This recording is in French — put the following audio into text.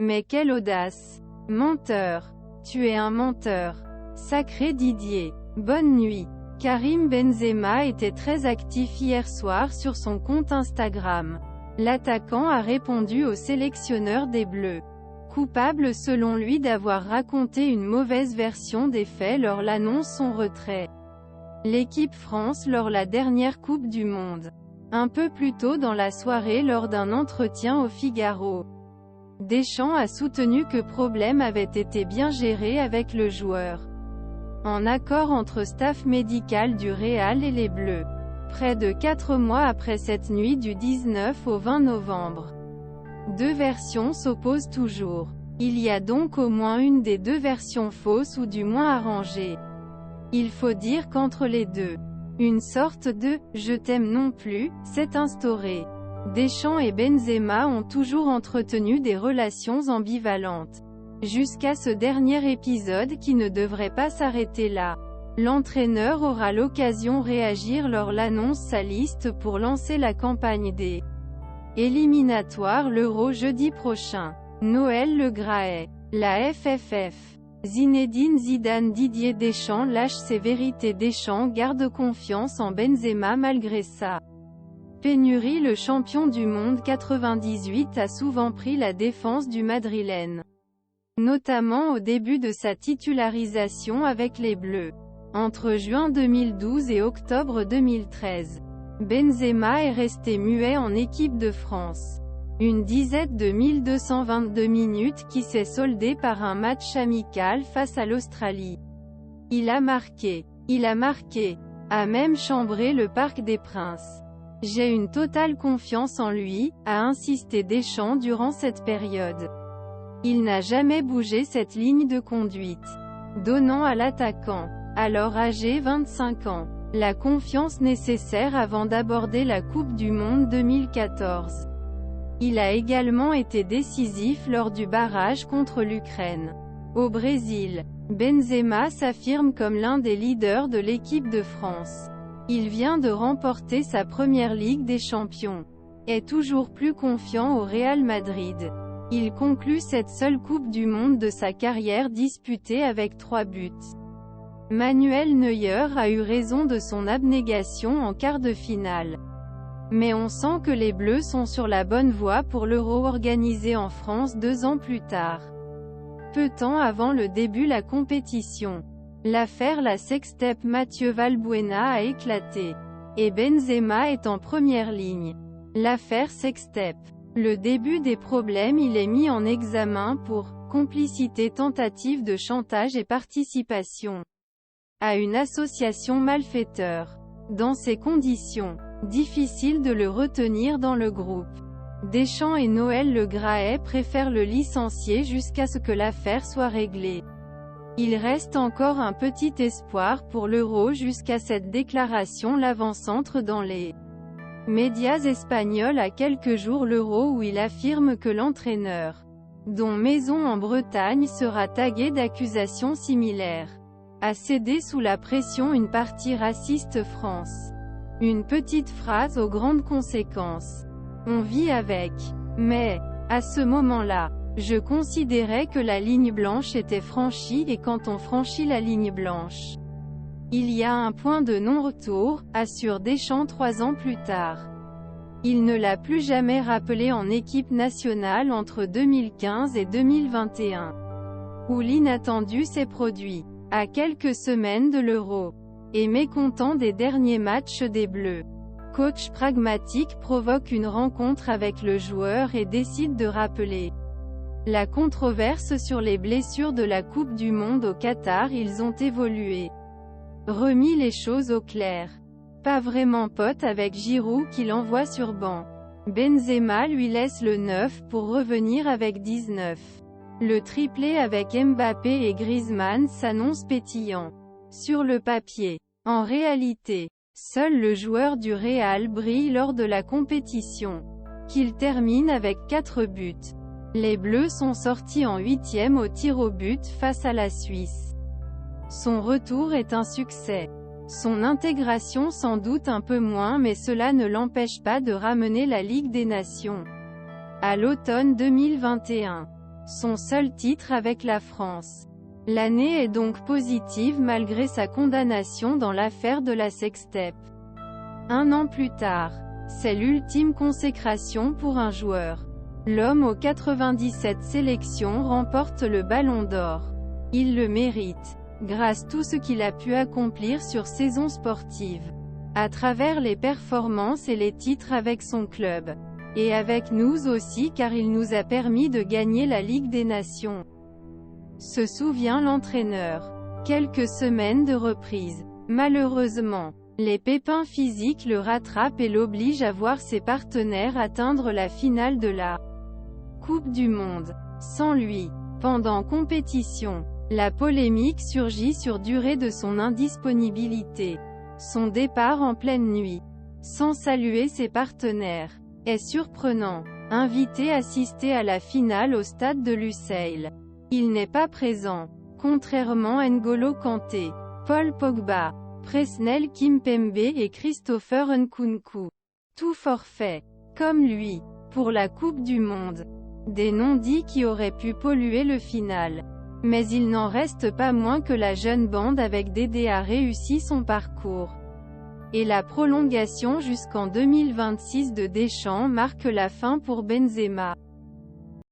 Mais quelle audace! Menteur! Tu es un menteur! Sacré Didier! Bonne nuit! Karim Benzema était très actif hier soir sur son compte Instagram. L'attaquant a répondu au sélectionneur des Bleus. Coupable selon lui d'avoir raconté une mauvaise version des faits lors l'annonce son retrait. L'équipe France lors la dernière Coupe du Monde. Un peu plus tôt dans la soirée lors d'un entretien au Figaro. Deschamps a soutenu que problème avait été bien géré avec le joueur. En accord entre staff médical du Real et les Bleus. Près de 4 mois après cette nuit du 19 au 20 novembre. Deux versions s'opposent toujours. Il y a donc au moins une des deux versions fausses ou du moins arrangée. Il faut dire qu'entre les deux, une sorte de « je t'aime non plus » s'est instaurée. Deschamps et Benzema ont toujours entretenu des relations ambivalentes. Jusqu'à ce dernier épisode qui ne devrait pas s'arrêter là. L'entraîneur aura l'occasion de réagir lors l'annonce sa liste pour lancer la campagne des éliminatoires l'Euro jeudi prochain. Noël Le Graët. La FFF. Zinedine Zidane Didier Deschamps lâche ses vérités. Deschamps garde confiance en Benzema malgré ça. Pénurie. Le champion du monde 98 a souvent pris la défense du Madrilène. Notamment au début de sa titularisation avec les Bleus. Entre juin 2012 et octobre 2013. Benzema est resté muet en équipe de France. Une dizaine de 1222 minutes qui s'est soldée par un match amical face à l'Australie. Il a marqué, a même chambré le Parc des Princes. J'ai une totale confiance en lui, a insisté Deschamps durant cette période. Il n'a jamais bougé cette ligne de conduite, donnant à l'attaquant, alors âgé 25 ans, la confiance nécessaire avant d'aborder la Coupe du Monde 2014. Il a également été décisif lors du barrage contre l'Ukraine. Au Brésil, Benzema s'affirme comme l'un des leaders de l'équipe de France. Il vient de remporter sa première Ligue des Champions. Est toujours plus confiant au Real Madrid. Il conclut cette seule Coupe du Monde de sa carrière disputée avec 3 buts. Manuel Neuer a eu raison de son abnégation en quart de finale. Mais on sent que les Bleus sont sur la bonne voie pour l'Euro organisé en France 2 ans plus tard. Peu de temps avant le début de la compétition. L'affaire la sextape Mathieu Valbuena a éclaté. Et Benzema est en première ligne. L'affaire sextape. Le début des problèmes. Il est mis en examen pour complicité, tentative de chantage et participation à une association malfaiteur. Dans ces conditions, difficile de le retenir dans le groupe. Deschamps et Noël Le Graët préfèrent le licencier jusqu'à ce que l'affaire soit réglée. Il reste encore un petit espoir pour l'Euro jusqu'à cette déclaration. L'avant-centre dans les médias espagnols à quelques jours l'Euro où il affirme que l'entraîneur, dont Maison en Bretagne sera tagué d'accusations similaires, a cédé sous la pression une partie raciste France. Une petite phrase aux grandes conséquences. On vit avec. Mais, à ce moment-là, je considérais que la ligne blanche était franchie et quand on franchit la ligne blanche, il y a un point de non-retour, assure Deschamps 3 ans plus tard. Il ne l'a plus jamais rappelé en équipe nationale entre 2015 et 2021, où l'inattendu s'est produit. À quelques semaines de l'Euro. Et mécontent des derniers matchs des Bleus. Coach pragmatique provoque une rencontre avec le joueur et décide de rappeler la controverse sur les blessures de la Coupe du Monde au Qatar. Ils ont évolué. Remis les choses au clair. Pas vraiment pote avec Giroud qui l'envoie sur banc. Benzema lui laisse le 9 pour revenir avec 19. Le triplé avec Mbappé et Griezmann s'annonce pétillant. Sur le papier. En réalité, seul le joueur du Real brille lors de la compétition. Qu'il termine avec 4 buts. Les Bleus sont sortis en 8e au tir au but face à la Suisse. Son retour est un succès. Son intégration sans doute un peu moins, mais cela ne l'empêche pas de ramener la Ligue des Nations à l'automne 2021. son seul titre avec la France. L'année est donc positive malgré sa condamnation dans l'affaire de la sextape. Un an plus tard, c'est l'ultime consécration pour un joueur. L'homme aux 97 sélections remporte le Ballon d'Or. Il le mérite, grâce à tout ce qu'il a pu accomplir sur saison sportive, à travers les performances et les titres avec son club. Et avec nous aussi car il nous a permis de gagner la Ligue des Nations. Se souvient l'entraîneur. Quelques semaines de reprise. Malheureusement, les pépins physiques le rattrapent et l'obligent à voir ses partenaires atteindre la finale de la Coupe du Monde. Sans lui, pendant compétition, la polémique surgit sur durée de son indisponibilité. Son départ en pleine nuit, sans saluer ses partenaires, est surprenant. Invité à assister à la finale au stade de Lusail, il n'est pas présent, contrairement à N'Golo Kanté, Paul Pogba, Presnel Kimpembe et Christopher Nkunku. Tout forfait, comme lui, pour la Coupe du Monde. Des non-dits qui auraient pu polluer le final. Mais il n'en reste pas moins que la jeune bande avec Dédé a réussi son parcours. Et la prolongation jusqu'en 2026 de Deschamps marque la fin pour Benzema.